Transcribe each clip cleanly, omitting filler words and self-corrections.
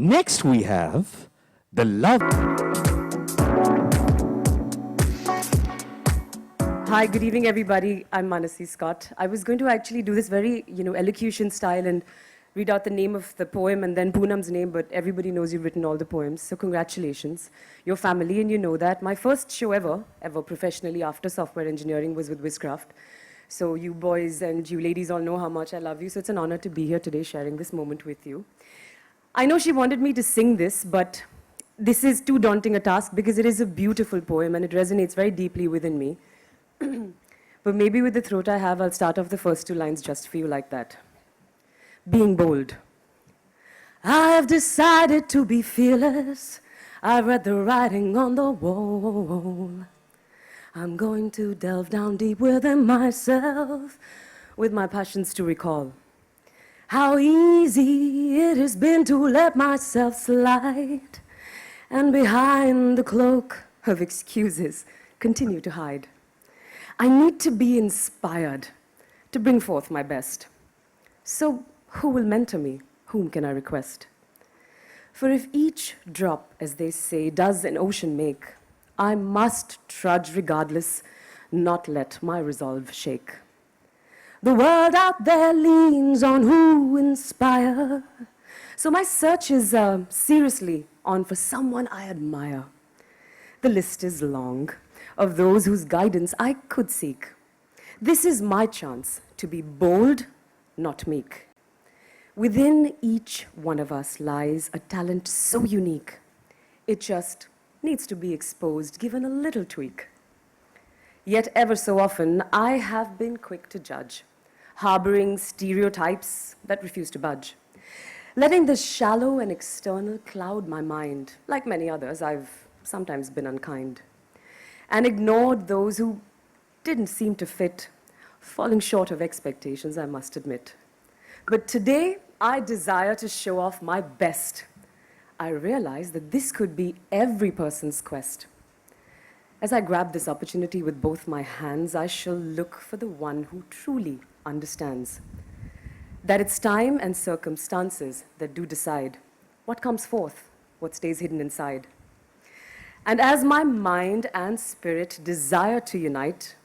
Next we have the love. Hi, good evening, everybody. I'm Manasi Scott. I was going to actually do this very, elocution style and read out the name of the poem and then Poonam's name, but everybody knows you've written all the poems, so congratulations. Your family, and you know that. My first show ever professionally after software engineering was with Wizcraft. So you boys and you ladies all know how much I love you, so it's an honor to be here today sharing this moment with you. I know she wanted me to sing this, but this is too daunting a task because it is a beautiful poem and it resonates very deeply within me. But maybe with the throat I have, I'll start off the first two lines just for you like that. Being bold. I have decided to be fearless. I've read the writing on the wall. I'm going to delve down deep within myself with my passions to recall. How easy it has been to let myself slide and behind the cloak of excuses continue to hide. I need to be inspired to bring forth my best. So who will mentor me? Whom can I request? For if each drop, as they say, does an ocean make, I must trudge regardless, not let my resolve shake. The world out there leans on who inspire. So my search is seriously on for someone I admire. The list is long of those whose guidance I could seek. This is my chance to be bold, not meek. Within each one of us lies a talent so unique. It just needs to be exposed, given a little tweak. Yet ever so often, I have been quick to judge, harboring stereotypes that refuse to budge. Letting the shallow and external cloud my mind. Like many others, I've sometimes been unkind and ignored those who didn't seem to fit, falling short of expectations, I must admit. But today, I desire to show off my best. I realize that this could be every person's quest. As I grab this opportunity with both my hands, I shall look for the one who truly understands that it's time and circumstances that do decide what comes forth, what stays hidden inside. And as my mind and spirit desire to unite,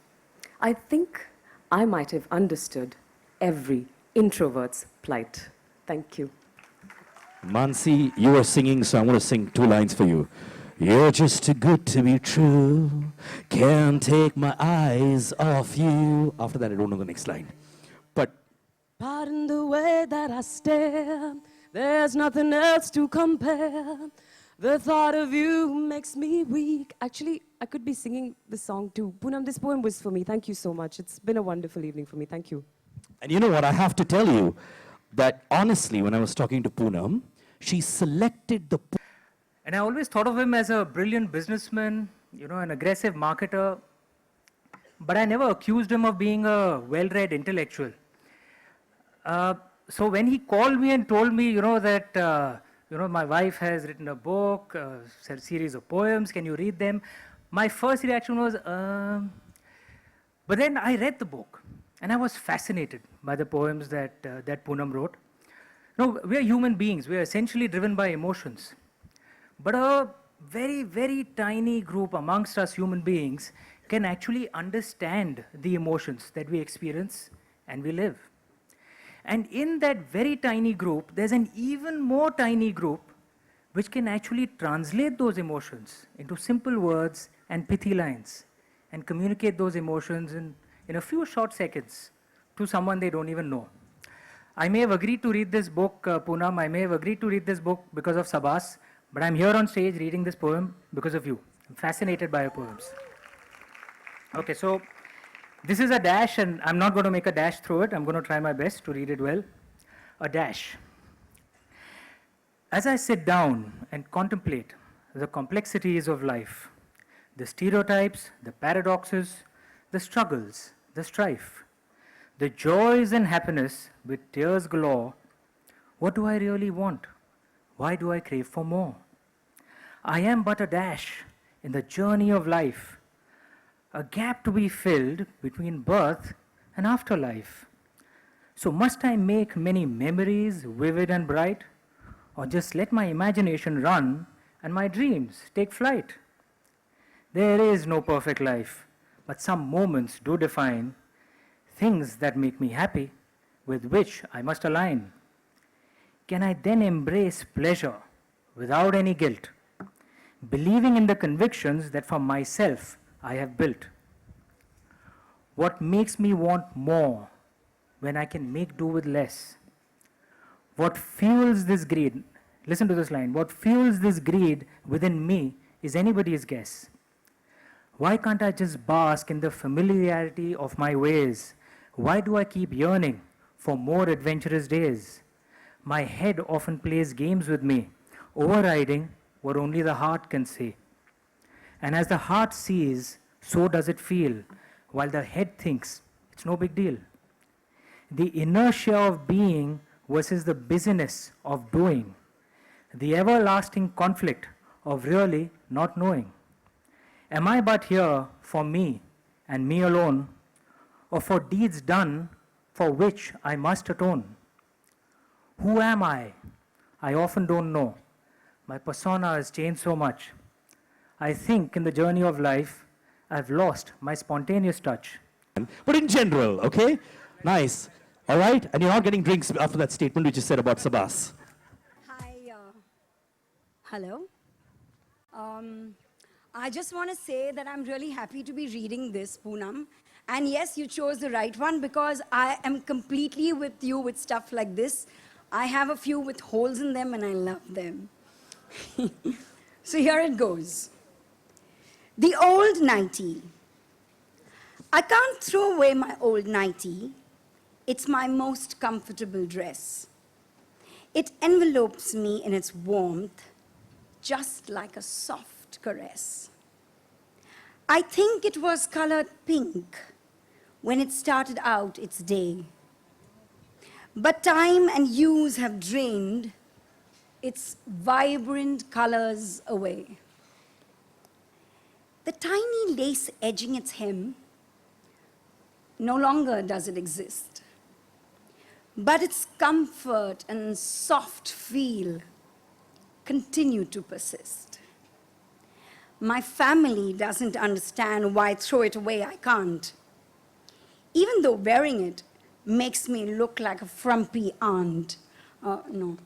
I think I might have understood every introvert's plight. Thank you. Mansi, you are singing, so I'm going to sing two lines for you. You're just too good to be true. Can't take my eyes off you. After that, I don't know the next line. But Pardon the way that I stare. There's nothing else to compare. The thought of you makes me weak. Actually, I could be singing the song too. Poonam, this poem was for me. Thank you so much. It's been a wonderful evening for me. Thank you. And you know what? I have to tell you that honestly, when I was talking to Poonam, she selected the... And I always thought of him as a brilliant businessman, an aggressive marketer. But I never accused him of being a well-read intellectual. So when he called me and told me, that... my wife has written a book, a series of poems, can you read them? My first reaction was, But then I read the book, and I was fascinated by the poems that Poonam wrote. No, we are human beings. We are essentially driven by emotions. But a very, very tiny group amongst us human beings can actually understand the emotions that we experience and we live. And in that very tiny group, there's an even more tiny group which can actually translate those emotions into simple words and pithy lines and communicate those emotions in a few short seconds to someone they don't even know. I may have agreed to read this book, Poonam, I may have agreed to read this book because of Sabas, but I'm here on stage reading this poem because of you. I'm fascinated by your poems. Okay, so this is a dash, and I'm not going to make a dash through it. I'm going to try my best to read it well. A dash. As I sit down and contemplate the complexities of life, the stereotypes, the paradoxes, the struggles, the strife, the joys and happiness with tears galore, what do I really want? Why do I crave for more? I am but a dash in the journey of life, a gap to be filled between birth and afterlife. So must I make many memories vivid and bright? or just let my imagination run and my dreams take flight. There is no perfect life, but some moments do define things that make me happy, with which I must align. Can I then embrace pleasure without any guilt, believing in the convictions that for myself I have built? What makes me want more when I can make do with less? What fuels this greed? Listen to this line. What fuels this greed within me is anybody's guess. Why can't I just bask in the familiarity of my ways? Why do I keep yearning for more adventurous days? My head often plays games with me, overriding what only the heart can see. And as the heart sees, so does it feel, while the head thinks it's no big deal. The inertia of being versus the busyness of doing, the everlasting conflict of really not knowing. Am I but here for me and me alone, or for deeds done for which I must atone? Who am I? I often don't know. My persona has changed so much. I think in the journey of life, I've lost my spontaneous touch. But in general, okay? Nice. All right? And you're not getting drinks after that statement which you said about Sabas. Hi. Hello. I just want to say that I'm really happy to be reading this, Poonam. And yes, you chose the right one because I am completely with you with stuff like this. I have a few with holes in them and I love them. So here it goes. The old nightie. I can't throw away my old nightie. It's my most comfortable dress. It envelopes me in its warmth, just like a soft caress. I think it was colored pink when it started out its day. But time and use have drained its vibrant colors away. The tiny lace edging its hem, no longer does it exist. But its comfort and soft feel continue to persist. My family doesn't understand why throw it away I can't, even though wearing it makes me look like a frumpy aunt. No.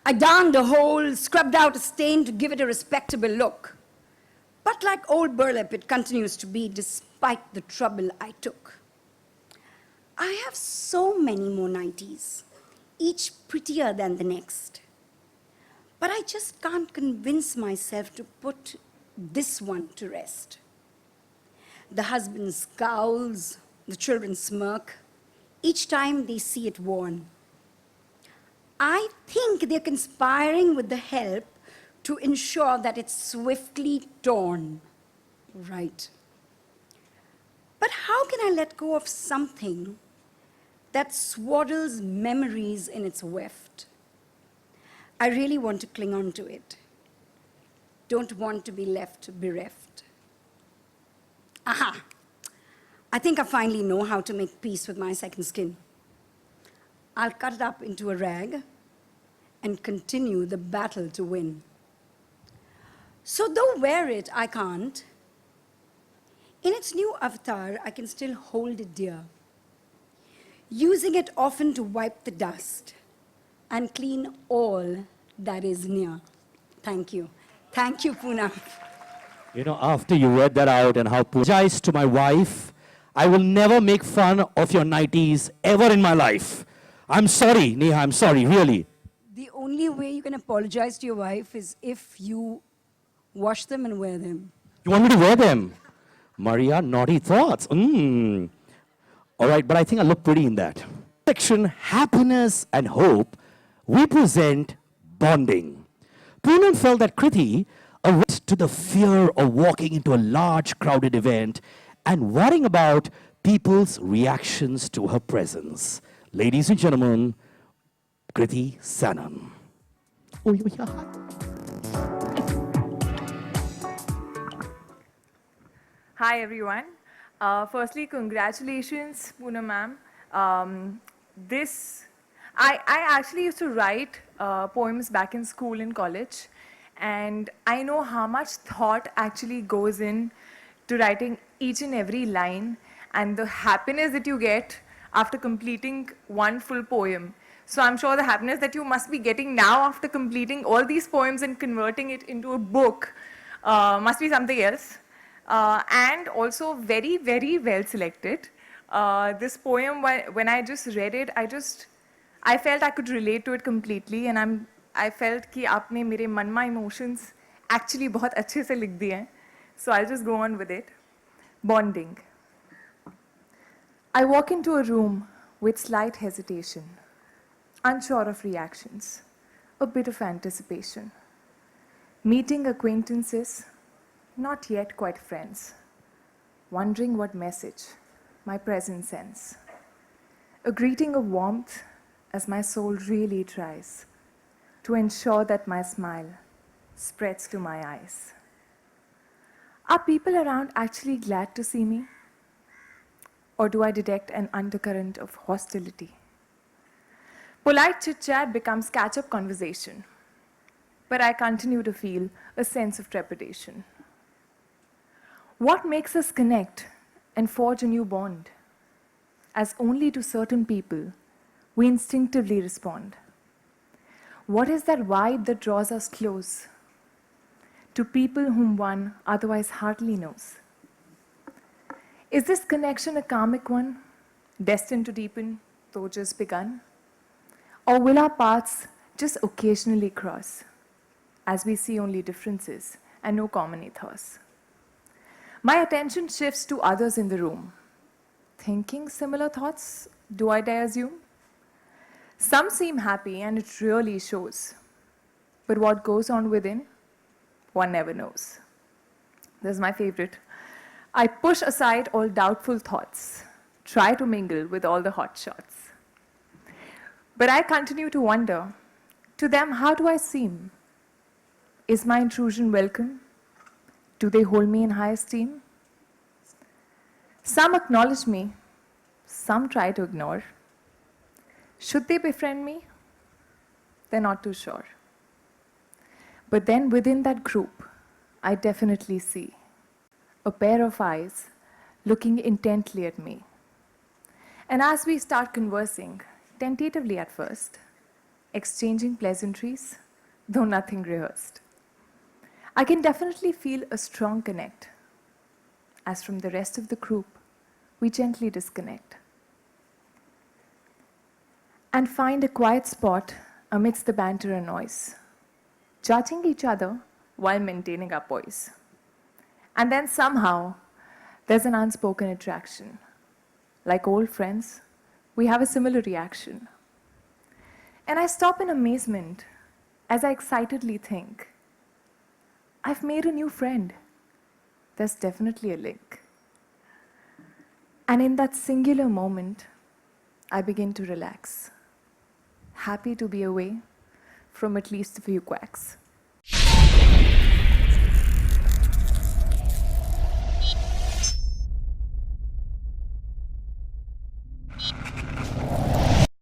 I darned a hole, scrubbed out a stain to give it a respectable look. But like old burlap, it continues to be despite the trouble I took. I have so many more nighties, each prettier than the next. But I just can't convince myself to put this one to rest. The husband scowls, the children smirk, each time they see it worn. I think they're conspiring with the help to ensure that it's swiftly torn. Right. But how can I let go of something that swaddles memories in its weft? I really want to cling on to it. Don't want to be left bereft. Aha! I think I finally know how to make peace with my second skin. I'll cut it up into a rag and continue the battle to win. So though wear it, I can't, in its new avatar, I can still hold it dear, using it often to wipe the dust and clean all that is near. Thank you. Thank you, Poonam. You know, after you read that out and how apologize to my wife, I will never make fun of your 90s ever in my life. I'm sorry, Neha, I'm sorry, really. The only way you can apologize to your wife is if you wash them and wear them. You want me to wear them? Maria, naughty thoughts. All right, but I think I look pretty in that. Section Happiness and Hope, we present Bonding. Poonam felt that Kirti arose to the fear of walking into a large crowded event and worrying about people's reactions to her presence. Ladies and gentlemen, Kirti Sanoon. Oh, yeah. Hi everyone. Firstly, congratulations, Poonam ma'am. I actually used to write poems back in school and college, and I know how much thought actually goes in to writing each and every line, and the happiness that you get after completing one full poem. So I'm sure the happiness that you must be getting now after completing all these poems and converting it into a book must be something else. And also very, very well selected. This poem, when I just read it, I felt I could relate to it completely, and I felt कि आपने मेरे मन में emotions actually बहुत अच्छे से लिख दिए हैं. So I'll just go on with it. Bonding. I walk into a room with slight hesitation, unsure of reactions, a bit of anticipation. Meeting acquaintances, not yet quite friends, wondering what message my presence sends. A greeting of warmth as my soul really tries to ensure that my smile spreads to my eyes. Are people around actually glad to see me? Or do I detect an undercurrent of hostility? Polite chit-chat becomes catch-up conversation, but I continue to feel a sense of trepidation. What makes us connect and forge a new bond? As only to certain people, we instinctively respond. What is that vibe that draws us close to people whom one otherwise hardly knows? Is this connection a karmic one, destined to deepen, though just begun? Or will our paths just occasionally cross, as we see only differences and no common ethos? My attention shifts to others in the room. Thinking similar thoughts, do I dare assume? Some seem happy, and it really shows. But what goes on within, one never knows. This is my favorite. I push aside all doubtful thoughts, try to mingle with all the hot shots. But I continue to wonder, to them, how do I seem? Is my intrusion welcome? Do they hold me in high esteem? Some acknowledge me, some try to ignore. Should they befriend me? They're not too sure. But then within that group, I definitely see a pair of eyes looking intently at me. And as we start conversing, tentatively at first, exchanging pleasantries, though nothing rehearsed, I can definitely feel a strong connect. As from the rest of the group, we gently disconnect and find a quiet spot amidst the banter and noise, judging each other while maintaining our poise. And then somehow, there's an unspoken attraction. Like old friends, we have a similar reaction. And I stop in amazement as I excitedly think, I've made a new friend. There's definitely a link. And in that singular moment, I begin to relax, happy to be away from at least a few quacks.